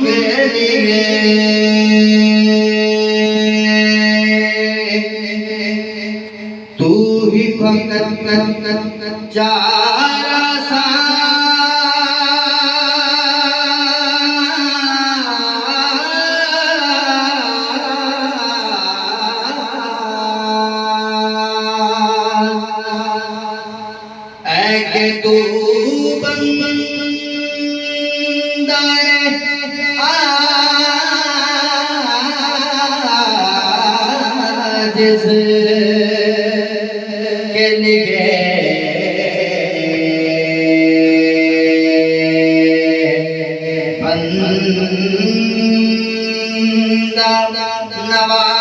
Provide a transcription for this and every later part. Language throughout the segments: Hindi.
के लिए तू ही फकत चारा सा के तू बंदा जिस के लिए बंदा नवा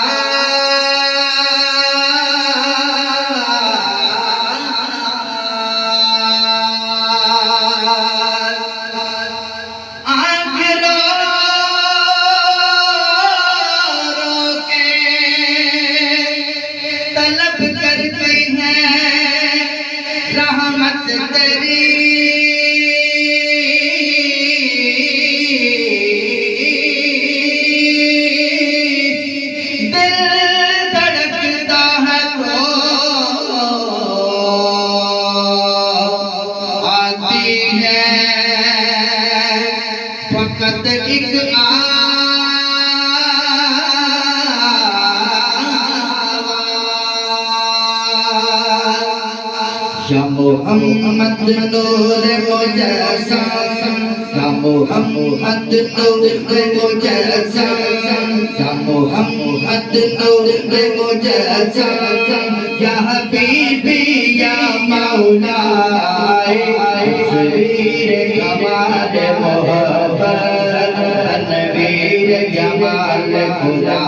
रहमत तेरी दिल धड़कता है तो आती है फकत एक या मोहम्मद नूर मुजस्सम या मोहम्मद नूर मुजस्सम या मोहम्मद नूर मुजस्सम या हबीबी या मौला तस्वीर कमाल मोहब्बत तनवीर जमाल खुदा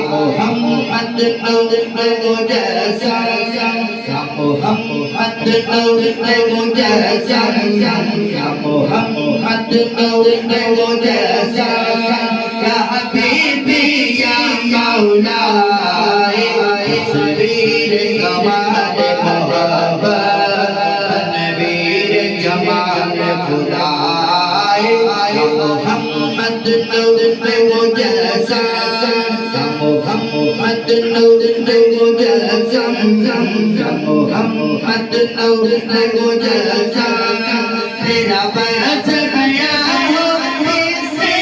मोहम्मद नूर मुजस्सम मोहम्मद नूर मुजस्सम या मोहम्मद नूर मुजस्सम या हबीबी या मौला तस्वीर कमाल मोहब्बत तनवीर जमाल खुदा मोहम्मद नूर मुजस्सम मोहम्मद नूर मुजस्सम मोहम्मद नूर मुजस्सम तेरा बरस गया हो इससे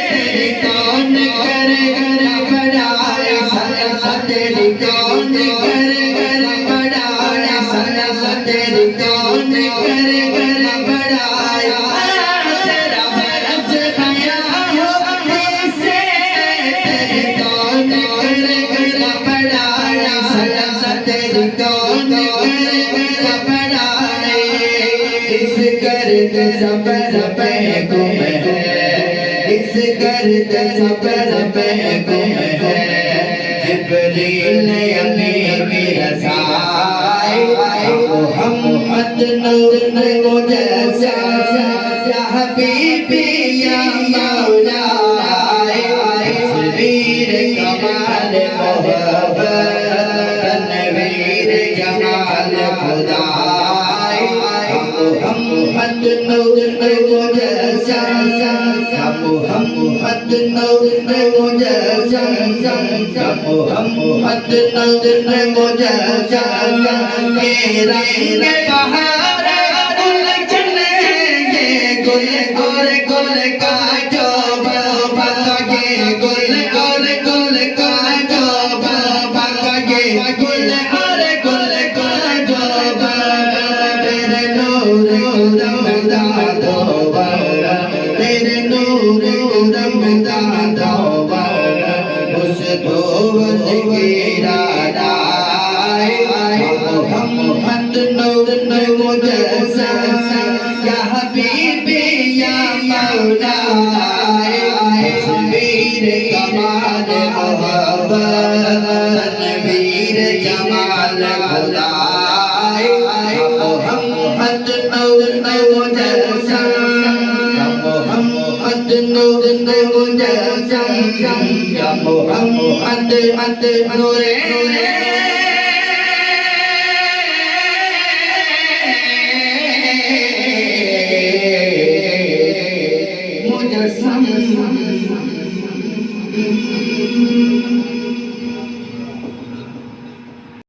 तेरी कौन करे बड़ाई सल्लल्लाहु तेरी कौन करे बड़ाई सल्लल्लाहु तेरी कौन करे बड़ाई तेरा बरस गया हो इससे तेरी कौन करे बड़ाई सल्लल्लाहु तेरी कौन करे बड़ाई इस गर्द सफर पे गुम है इस गर्द सफर पे गुम है जिब्रील अमीर रसाए मोहम्मद नूर मुजस्सम या हबीबी या मौला तस्वीर कमाल मोहब्बत तनवीर जमाल खुदा मोहम्मद नूर मुजस्सम मोहम्मद नूर मुजस्सम मोहम्मद नूर मुजस्सम ये रंग बहार गुल चले ये गुल और गुल का जो बाबा ये गुल और गुल का जो बाबा ये गुल और गुल का जो तेरे नूर रमदा दो तेरे नूर रमदा दो उस दोवल की राधाए मोहम्मद नूर मुजस्सम या हबीबी या मौला तस्वीर कमाल मोहब्बत तनवीर जमाल खुदा मोहम्मद नूर मुजस्सम मोहम्मद नूर मुजस्सम या मोहम्मद नूर कसम